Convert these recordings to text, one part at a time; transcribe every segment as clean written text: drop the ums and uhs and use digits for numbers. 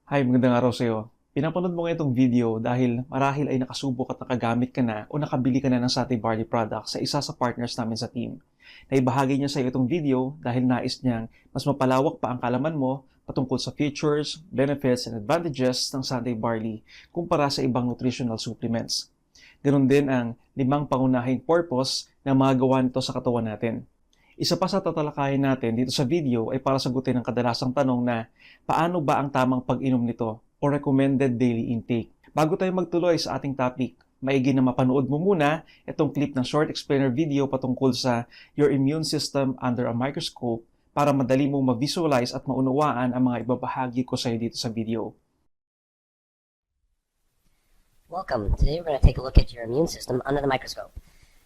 Hi, magandang araw sa'yo. Pinapanood mo ngayon itong video dahil marahil ay nakasubok at nakagamit ka na o nakabili ka na ng Sati Barley product sa isa sa partners namin sa team. Naibahagi niya sa iyo itong video dahil nais niyang mas mapalawak pa ang kalaman mo patungkol sa features, benefits, and advantages ng Sati Barley kumpara sa ibang nutritional supplements. Ganon din ang 5 pangunahing purpose na magagawa nito sa katawan natin. Isa pa sa tatalakayin natin dito sa video ay para sagutin ang kadalasang tanong na paano ba ang tamang pag-inom nito o recommended daily intake. Bago tayo magtuloy sa ating topic, maigi na mapanood mo muna itong clip ng short explainer video patungkol sa your immune system under a microscope para madali mong ma-visualize at maunawaan ang mga ibabahagi ko sa iyo dito sa video. Welcome. Today we're going to take a look at your immune system under the microscope.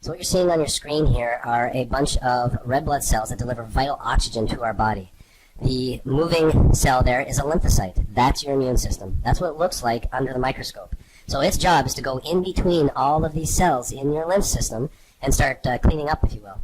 So what you're seeing on your screen here are a bunch of red blood cells that deliver vital oxygen to our body. The moving cell there is a lymphocyte. That's your immune system. That's what it looks like under the microscope. So its job is to go in between all of these cells in your lymph system and start cleaning up, if you will.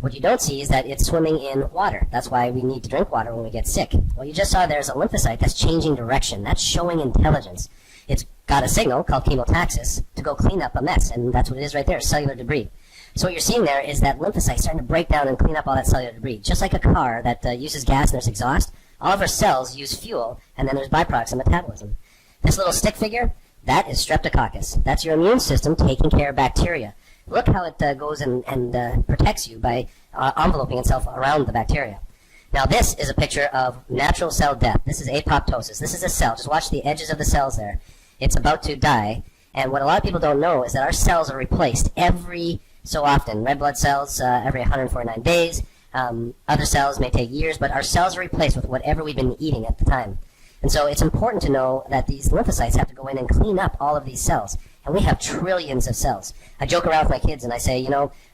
What you don't see is that it's swimming in water. That's why we need to drink water when we get sick. What you just saw there is a lymphocyte that's changing direction. That's showing intelligence. It's got a signal called chemotaxis to go clean up a mess, and that's what it is right there, cellular debris. So what you're seeing there is that lymphocyte starting to break down and clean up all that cellular debris. Just like a car that uses gas and there's exhaust, all of our cells use fuel, and then there's byproducts of metabolism. This little stick figure, that is streptococcus. That's your immune system taking care of bacteria. Look how it goes and protects you by enveloping itself around the bacteria. Now this is a picture of natural cell death. This is apoptosis. This is a cell. Just watch the edges of the cells there. It's about to die. And what a lot of people don't know is that our cells are replaced every so often. Red blood cells every 149 days. Other cells may take years, but our cells are replaced with whatever we've been eating at the time. And so it's important to know that these lymphocytes have to go in and clean up all of these cells. And we have trillions of cells. I joke around with my kids and I say,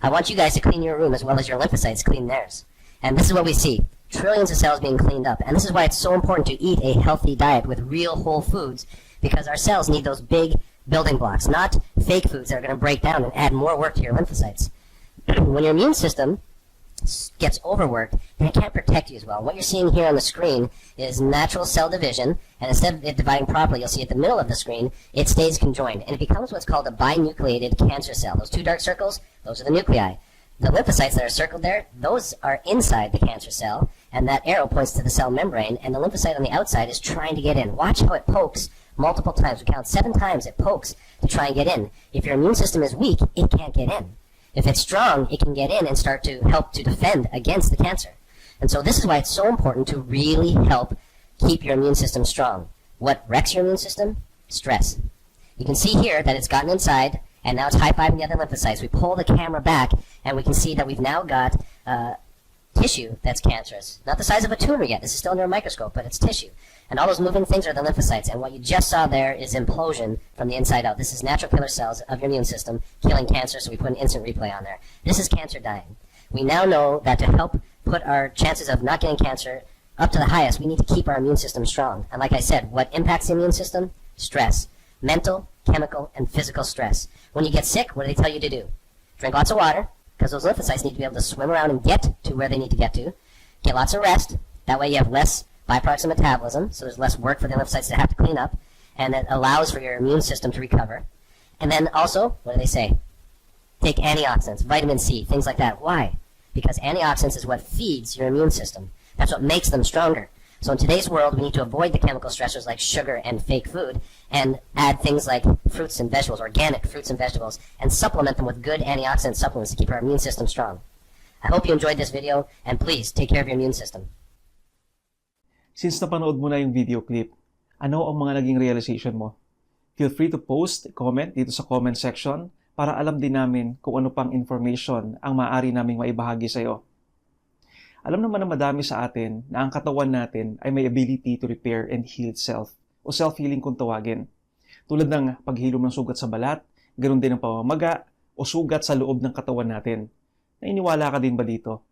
I want you guys to clean your room as well as your lymphocytes clean theirs. And this is what we see. Trillions of cells being cleaned up. And this is why it's so important to eat a healthy diet with real whole foods, because our cells need those big building blocks, not fake foods that are going to break down and add more work to your lymphocytes. When your immune system gets overworked, then it can't protect you as well. What you're seeing here on the screen is natural cell division, and instead of it dividing properly, you'll see at the middle of the screen, it stays conjoined, and it becomes what's called a binucleated cancer cell. Those two dark circles, those are the nuclei. The lymphocytes that are circled there, those are inside the cancer cell, and that arrow points to the cell membrane, and the lymphocyte on the outside is trying to get in. Watch how it pokes multiple times. We count 7 times it pokes to try and get in. If your immune system is weak, it can't get in. If it's strong, it can get in and start to help to defend against the cancer. And so this is why it's so important to really help keep your immune system strong. What wrecks your immune system? Stress. You can see here that it's gotten inside, and now it's high-fiving the other lymphocytes. We pull the camera back, and we can see that we've now got tissue that's cancerous. Not the size of a tumor yet. This is still under a microscope, but it's tissue. And all those moving things are the lymphocytes. And what you just saw there is implosion from the inside out. This is natural killer cells of your immune system killing cancer, so we put an instant replay on there. This is cancer dying. We now know that to help put our chances of not getting cancer up to the highest, we need to keep our immune system strong. And like I said, what impacts the immune system? Stress. Mental, chemical, and physical stress. When you get sick, what do they tell you to do? Drink lots of water, because those lymphocytes need to be able to swim around and get to where they need to get to. Get lots of rest. That way you have less byproducts of metabolism, so there's less work for the lymphocytes to have to clean up, and it allows for your immune system to recover. And then also, what do they say? Take antioxidants, vitamin C, things like that. Why? Because antioxidants is what feeds your immune system. That's what makes them stronger. So in today's world, we need to avoid the chemical stressors like sugar and fake food, and add things like fruits and vegetables, organic fruits and vegetables, and supplement them with good antioxidant supplements to keep our immune system strong. I hope you enjoyed this video, and please take care of your immune system. Since napanood mo na yung video clip, ano ang mga naging realization mo? Feel free to post, comment dito sa comment section para alam din namin kung ano pang information ang maaari naming maibahagi sa iyo. Alam naman na madami sa atin na ang katawan natin ay may ability to repair and heal itself, o self-healing kung tawagin. Tulad ng paghilom ng sugat sa balat, ganoon din ang pamamaga o sugat sa loob ng katawan natin. Nainiwala ka din ba dito?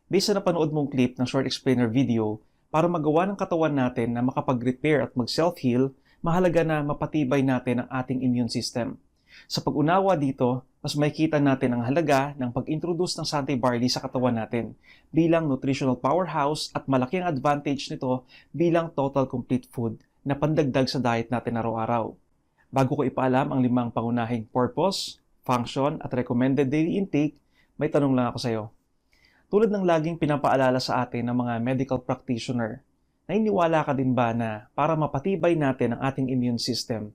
Based sa napanood mong clip ng short explainer video, para magawa ng katawan natin na makapag-repair at mag-self-heal, mahalaga na mapatibay natin ang ating immune system. Sa pag-unawa dito, mas makikita natin ang halaga ng pag-introduce ng Sati Barley sa katawan natin bilang nutritional powerhouse at malaki ang advantage nito bilang total complete food na pandagdag sa diet natin araw-araw. Bago ko ipaalam ang 5 pangunahing purpose, function at recommended daily intake, may tanong lang ako sa iyo. Tulad ng laging pinapaalala sa atin ng mga medical practitioner, naniniwala ka din ba na para mapatibay natin ang ating immune system,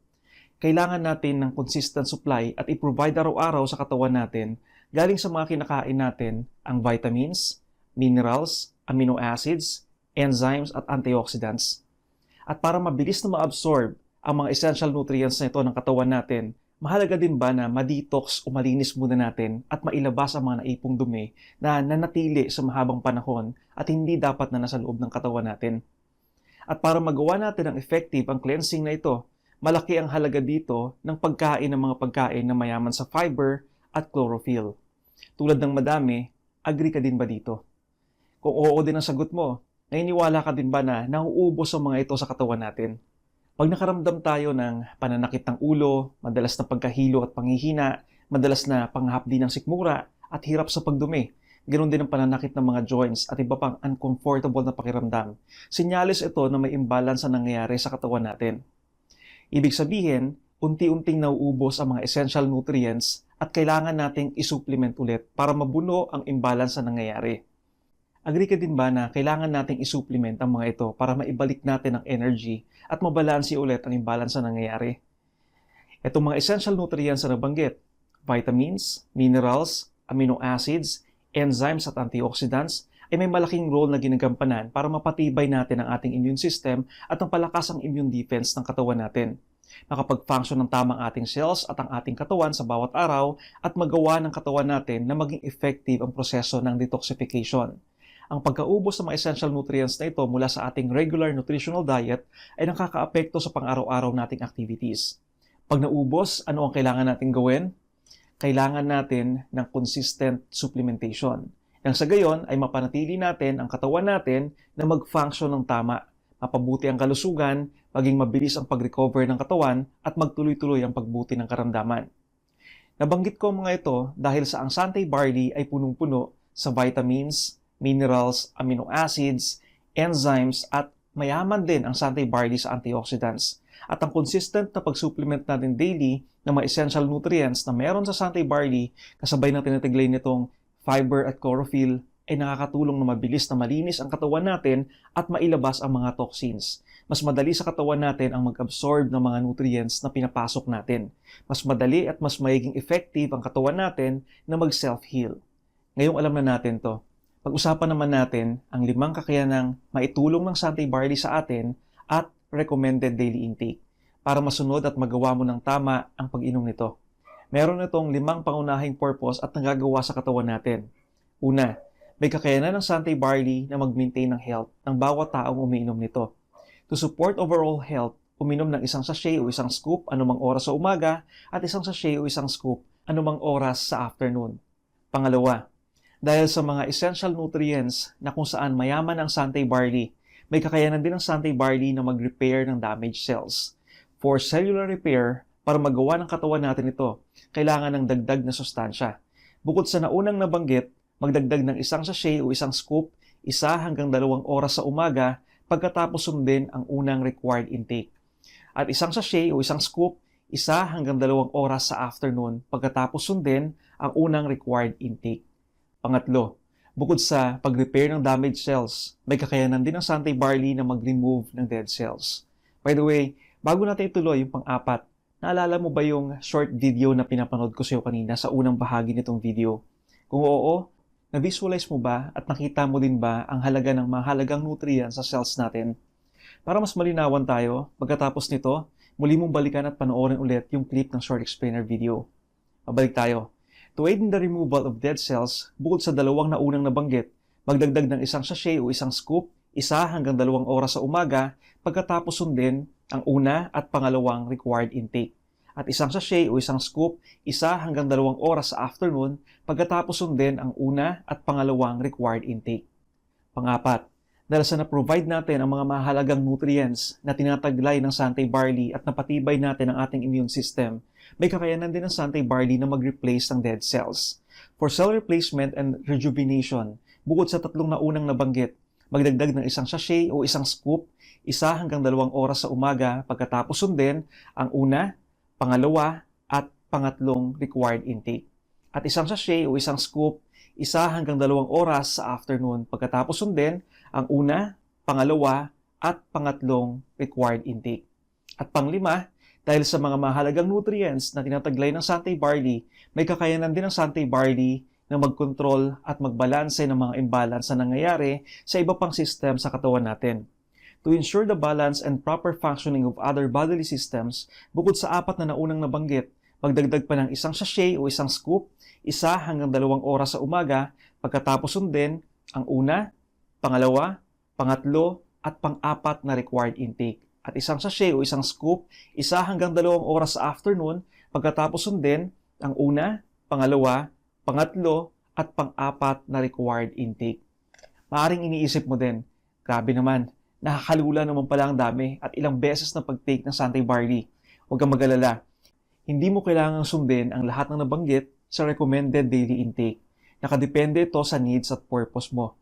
kailangan natin ng consistent supply at i-provide araw-araw sa katawan natin galing sa mga kinakain natin ang vitamins, minerals, amino acids, enzymes at antioxidants. At para mabilis na ma-absorb ang mga essential nutrients na ito ng katawan natin, mahalaga din ba na ma-detox o malinis muna natin at mailabas ang mga naipong dumi na nanatili sa mahabang panahon at hindi dapat na nasa loob ng katawan natin. At para magawa natin ang effective ang cleansing na ito, malaki ang halaga dito ng pagkain ng mga pagkain na mayaman sa fiber at chlorophyll. Tulad ng madami, agree ka din ba dito? Kung oo din ang sagot mo, naniniwala ka din ba na nauubos ang mga ito sa katawan natin? Pag nakaramdam tayo ng pananakit ng ulo, madalas na pagkahilo at panghihina, madalas na panghapdi ng sikmura at hirap sa pagdumi, ganoon din ang pananakit ng mga joints at iba pang uncomfortable na pakiramdam. Senyales ito na may imbalance na nangyayari sa katawan natin. Ibig sabihin, unti-unting nauubos ang mga essential nutrients at kailangan nating isupplement ulit para mabuno ang imbalance na nangyayari. Agree ka din ba na kailangan nating isupplement ang mga ito para maibalik natin ang energy at mabalansi ulit ang imbalance na nangyayari? Itong mga essential nutrients na nabanggit, vitamins, minerals, amino acids, enzymes at antioxidants, ay may malaking role na ginagampanan para mapatibay natin ang ating immune system at mapalakas ang immune defense ng katawan natin. Makapag-function ng tamang ating cells at ang ating katawan sa bawat araw at magawa ng katawan natin na maging effective ang proseso ng detoxification. Ang pagkaubos ng mga essential nutrients na ito mula sa ating regular nutritional diet ay nakakaapekto sa pang-araw-araw nating activities. Pag naubos, ano ang kailangan natin gawin? Kailangan natin ng consistent supplementation. Nang sa gayon ay mapanatili natin ang katawan natin na mag-function ng tama, mapabuti ang kalusugan, maging mabilis ang pag-recover ng katawan at magtuloy-tuloy ang pagbuti ng karamdaman. Nabanggit ko mga ito dahil sa ang Santay Barley ay punong-puno sa vitamins, minerals, amino acids, enzymes at mayaman din ang Santay Barley sa antioxidants. At ang consistent na pag-supplement natin daily ng mga essential nutrients na meron sa Santay Barley kasabay ng tinataglay nitong fiber at chlorophyll ay nakakatulong na mabilis na malinis ang katawan natin at mailabas ang mga toxins. Mas madali sa katawan natin ang mag-absorb ng mga nutrients na pinapasok natin. Mas madali at mas magiging effective ang katawan natin na mag-self-heal. Ngayong alam na natin to, pag-usapan naman natin ang 5 kakayanang maitulong ng Santay Barley sa atin at recommended daily intake para masunod at magawa mo ng tama ang pag-inom nito. Meron itong 5 pangunahing purpose at nagagawa sa katawan natin. Una, may kakayanan ng Santay Barley na mag-maintain ng health ng bawat taong umiinom nito. To support overall health, uminom ng isang sachet o isang scoop anumang oras sa umaga at isang sachet o isang scoop anumang oras sa afternoon. Pangalawa, dahil sa mga essential nutrients na kung saan mayaman ang Santay Barley, may kakayanan din ng Santay Barley na mag-repair ng damaged cells. For cellular repair, para magawa ng katawan natin ito, kailangan ng dagdag na sustansya. Bukod sa naunang nabanggit, magdagdag ng isang sachet o isang scoop, 1 hanggang 2 oras sa umaga, pagkatapos sundin ang unang required intake. At isang sachet o isang scoop, 1 hanggang 2 oras sa afternoon, pagkatapos sundin ang unang required intake. Pangatlo, bukod sa pag-repair ng damaged cells, may kakayanan din ng Santay Barley na mag-remove ng dead cells. By the way, bago natin ituloy yung pang-4, naalala mo ba yung short video na pinapanood ko sa iyo kanina sa unang bahagi nitong video? Kung oo, na-visualize mo ba at nakita mo din ba ang halaga ng mahalagang nutrients sa cells natin? Para mas malinawan tayo, pagkatapos nito, muli mong balikan at panoorin ulit yung clip ng short explainer video. Pabalik tayo. To aid in the removal of dead cells, bukod sa 2 na unang nabanggit, magdagdag ng isang sachet o isang scoop, 1 hanggang 2 oras sa umaga, pagkatapos sundin ang una at pangalawang required intake. At isang sachet o isang scoop, 1 hanggang 2 oras sa afternoon, pagkatapos sundin ang una at pangalawang required intake. Pang-4, dahil sa na-provide natin ang mga mahalagang nutrients na tinataglay ng Santay Barley at napatibay natin ang ating immune system, may kakayanan din ng Santay Barley na mag-replace ng dead cells. For cell replacement and rejuvenation, bukod sa 3 na unang nabanggit, Magdagdag ng isang sachet o isang scoop, 1 hanggang 2 oras sa umaga pagkatapos sundin ang una, pangalawa, at pangatlong required intake. At isang sachet o isang scoop, 1 hanggang 2 oras sa afternoon pagkatapos sundin ang una, pangalawa, at pangatlong required intake. At panglima, dahil sa mga mahalagang nutrients na tinataglay ng Sante Barley, may kakayanan din ng Sante Barley na mag-control at magbalanse ng mga imbalance na nangyayari sa iba pang system sa katawan natin. To ensure the balance and proper functioning of other bodily systems, bukod sa 4 na naunang nabanggit, magdagdag pa ng isang sachet o isang scoop, 1 hanggang 2 oras sa umaga, pagkatapos sundin ang una, pangalawa, pangatlo, at pang-4 na required intake. At isang sachet o isang scoop, 1 hanggang 2 oras sa afternoon, pagkatapos sundin ang una, pangalawa, pangatlo, at pang-4 na required intake. Maaring iniisip mo din, grabe naman, nakakalula naman pala ang dami at ilang beses na pag-take ng Sante Barley. Huwag kang mag-alala. Hindi mo kailangang sundin ang lahat ng nabanggit sa recommended daily intake. Nakadepende ito sa needs at purpose mo.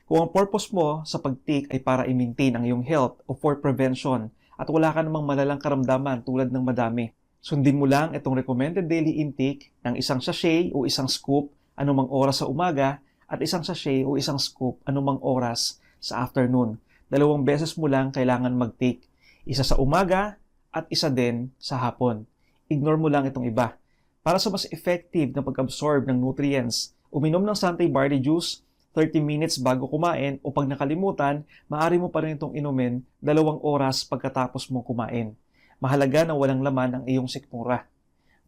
Kung ang purpose mo sa pag-take ay para i-maintain ang iyong health o for prevention at wala ka namang malalang karamdaman tulad ng madami, sundin mo lang itong recommended daily intake ng isang sachet o isang scoop anumang oras sa umaga at isang sachet o isang scoop anumang oras sa afternoon. 2 beses mo lang kailangan mag-take. Isa sa umaga at isa din sa hapon. Ignore mo lang itong iba. Para sa mas effective na pag-absorb ng nutrients, uminom ng Sante Barley Juice 30 minutes bago kumain o pag nakalimutan, maaari mo pa rin itong inumin 2 oras pagkatapos mong kumain. Mahalaga na walang laman ang iyong sikmura.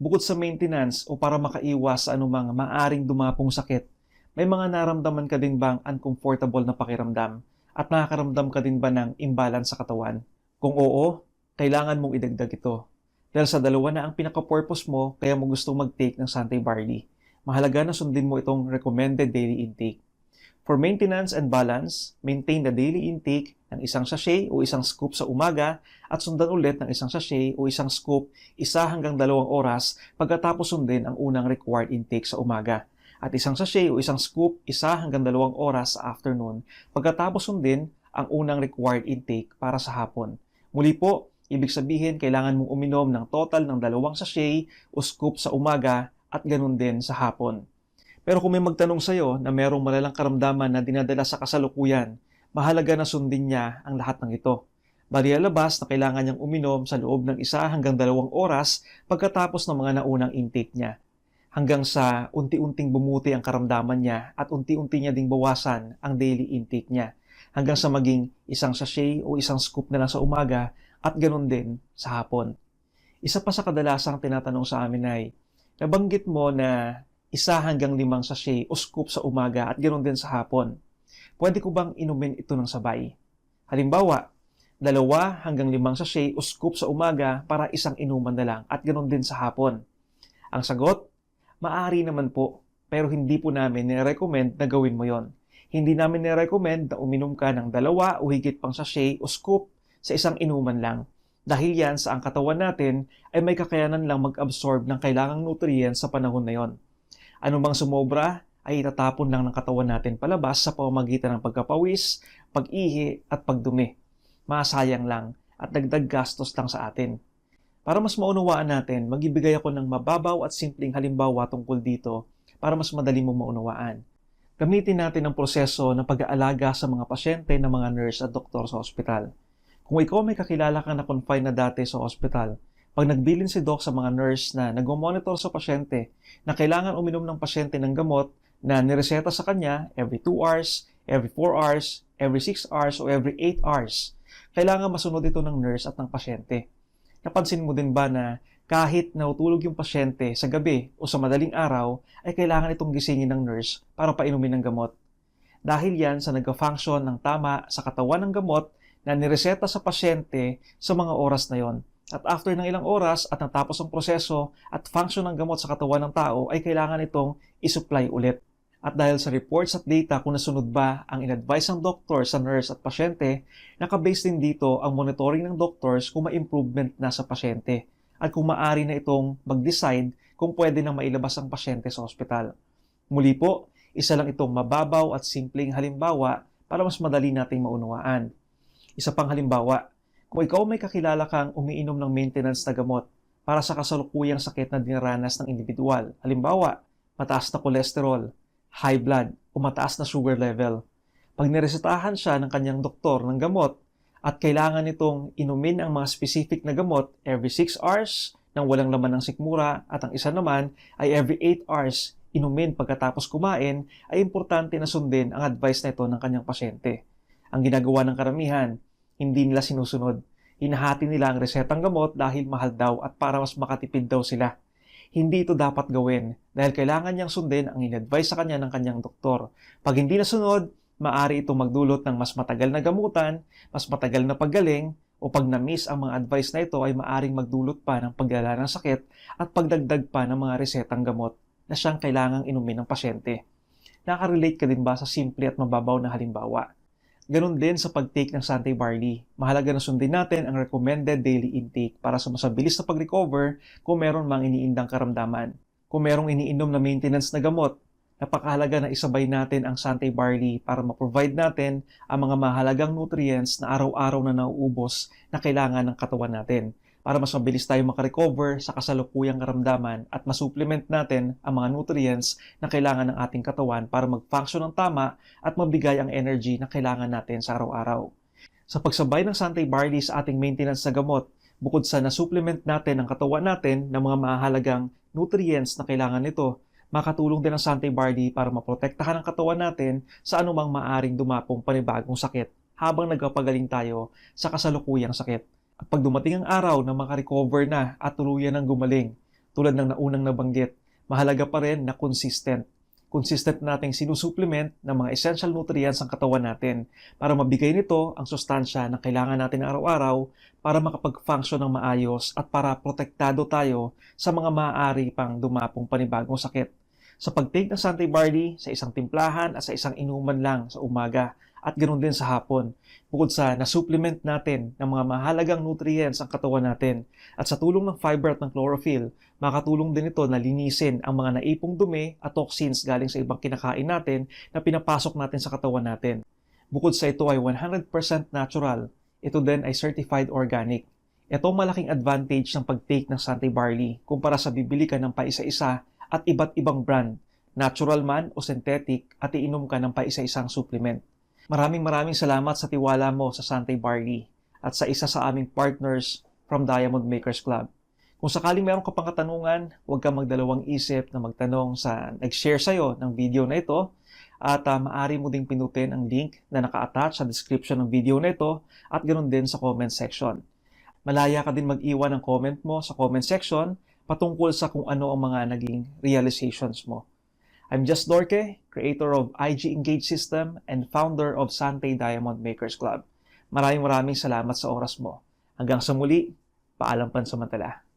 Bukod sa maintenance o para makaiwas sa anumang maaring dumapong sakit, may mga naramdaman ka din bang uncomfortable na pakiramdam at nakakaramdam ka din ba ng imbalance sa katawan? Kung oo, kailangan mong idagdag ito. Dahil sa 2 na ang pinaka-purpose mo kaya mo gustong mag-take ng Sante Barley. Mahalaga na sundin mo itong recommended daily intake. For maintenance and balance, maintain the daily intake ng isang sachet o isang scoop sa umaga at sundan ulit ng isang sachet o isang scoop 1 hanggang 2 oras pagkatapos sundin ang unang required intake sa umaga. At isang sachet o isang scoop 1 hanggang 2 oras sa afternoon pagkatapos sundin ang unang required intake para sa hapon. Muli po, ibig sabihin kailangan mong uminom ng total ng 2 sachet o scoop sa umaga at ganun din sa hapon. Pero kung may magtanong sa'yo na merong malalang karamdaman na dinadala sa kasalukuyan, mahalaga na sundin niya ang lahat ng ito. Bali alabas na kailangan niyang uminom sa loob ng 1 hanggang 2 oras pagkatapos ng mga naunang intake niya. Hanggang sa unti-unting bumuti ang karamdaman niya at unti-unti niya ding bawasan ang daily intake niya. Hanggang sa maging isang sachet o isang scoop na lang sa umaga at ganun din sa hapon. Isa pa sa kadalasang tinatanong sa amin ay, nabanggit mo na 1 hanggang 5 sachet o scoop sa umaga at ganoon din sa hapon. Pwede ko bang inumin ito ng sabay? Halimbawa, 2 hanggang 5 sachet o scoop sa umaga para isang inuman na lang at ganoon din sa hapon. Ang sagot, maaari naman po, pero hindi po namin nire-recommend na gawin mo yon. Hindi namin nire-recommend na uminom ka ng 2 o higit pang sachet o scoop sa isang inuman lang. Dahil yan sa ang katawan natin ay may kakayanan lang mag-absorb ng kailangang nutrients sa panahon na yon. Anumang sumobra ay itatapon lang ng katawan natin palabas sa pamamagitan ng pagkapawis, pag-ihi at pagdumi. Masayang lang at dagdag gastos lang sa atin. Para mas maunawaan natin, magbibigay ako ng mababaw at simpleng halimbawa tungkol dito para mas madali mo maunawaan. Gamitin natin ang proseso ng pag-aalaga sa mga pasyente ng mga nurse at doktor sa ospital. Kung ikaw may kakilala kang na-confine na dati sa ospital, pag nagbilin si Doc sa mga nurse na nag-monitor sa pasyente na kailangan uminom ng pasyente ng gamot na nireseta sa kanya every 2 hours, every 4 hours, every 6 hours, o every 8 hours, kailangan masunod ito ng nurse at ng pasyente. Napansin mo din ba na kahit nautulog yung pasyente sa gabi o sa madaling araw, ay kailangan itong gisingin ng nurse para painumin ng gamot? Dahil yan sa nag-function ng tama sa katawan ng gamot na nireseta sa pasyente sa mga oras na yon. At after ng ilang oras at natapos ang proseso at function ng gamot sa katawan ng tao ay kailangan itong isupply ulit. At dahil sa reports at data kung nasunod ba ang in-advise ng doktor sa nurse at pasyente, nakabase din dito ang monitoring ng doctors kung may improvement na sa pasyente at kung maaari na itong mag-decide kung pwede nang mailabas ang pasyente sa ospital. Muli po, isa lang itong mababaw at simpleng halimbawa para mas madali nating maunawaan. Isa pang halimbawa, kung ikaw may kakilala kang umiinom ng maintenance na gamot para sa kasalukuyang sakit na dinaranas ng individual, halimbawa, mataas na kolesterol, high blood, o mataas na sugar level. Pag niresetahan siya ng kanyang doktor ng gamot at kailangan nitong inumin ang mga specific na gamot every 6 hours nang walang laman ng sikmura at ang isa naman ay every 8 hours inumin pagkatapos kumain, ay importante na sundin ang advice na ito ng kanyang pasyente. Ang ginagawa ng karamihan, hindi nila sinusunod. Hinahati nila ang resetang gamot dahil mahal daw at para mas makatipid daw sila. Hindi ito dapat gawin dahil kailangan niyang sundin ang in-advise sa kanya ng kanyang doktor. Pag hindi nasunod, maaari itong magdulot ng mas matagal na gamutan, mas matagal na paggaling, o pag na-miss ang mga advice na ito ay maaring magdulot pa ng paglala ng sakit at pagdagdag pa ng mga resetang gamot na siyang kailangang inumin ng pasyente. Nakarelate ka din ba sa simple at mababaw na halimbawa? Ganon din sa pag-take ng Sante Barley. Mahalaga na sundin natin ang recommended daily intake para sa mas mabilis na pag-recover kung meron mang iniindang karamdaman. Kung merong iniinom na maintenance na gamot, napakahalaga na isabay natin ang Sante Barley para ma-provide natin ang mga mahalagang nutrients na araw-araw na nauubos na kailangan ng katawan natin, para mas mabilis tayo makarecover sa kasalukuyang karamdaman at masupplement natin ang mga nutrients na kailangan ng ating katawan para mag-function ng tama at mabigay ang energy na kailangan natin sa araw-araw. Sa pagsabay ng Sante Barley sa ating maintenance na gamot, bukod sa na-supplement natin ang katawan natin ng mga mahalagang nutrients na kailangan nito, makatulong din ang Sante Barley para maprotektahan ang katawan natin sa anumang maaring dumapong panibagong sakit habang nagpapagaling tayo sa kasalukuyang sakit. At pag dumating ang araw na makarecover na at tuluyan ng gumaling, tulad ng naunang nabanggit, mahalaga pa rin na consistent. Consistent nating sinusupplement ng mga essential nutrients ang katawan natin para mabigay nito ang sustansya na kailangan natin araw-araw para makapag-function ng maayos at para protektado tayo sa mga maaari pang dumapong panibagong sakit. Sa pag-take ng Sante Barley sa isang timplahan at sa isang inuman lang sa umaga, at ganoon din sa hapon. Bukod sa na-supplement natin ng mga mahalagang nutrients ang katawan natin at sa tulong ng fiber at ng chlorophyll, makatulong din ito na linisin ang mga naipong dumi at toxins galing sa ibang kinakain natin na pinapasok natin sa katawan natin. Bukod sa ito ay 100% natural, ito din ay certified organic. Ito ang malaking advantage ng pag-take ng Sante Barley kumpara sa bibili ka ng paisa-isa at iba't ibang brand, natural man o synthetic, at iinom ka ng paisa-isang supplement. Maraming salamat sa tiwala mo sa Sante Barley at sa isa sa aming partners from Diamond Makers Club. Kung sakaling meron ka pang katanungan, huwag kang magdalawang isip na magtanong sa nag-share sa'yo ng video na ito at maaari mo ding pinutin ang link na naka-attach sa description ng video na ito at ganoon din sa comment section. Malaya ka din mag-iwan ng comment mo sa comment section patungkol sa kung ano ang mga naging realizations mo. I'm Just Dorke, creator of IG Engage System and founder of Sante Diamond Makers Club. Maraming salamat sa oras mo. Hanggang sa muli, paalam pansamantala.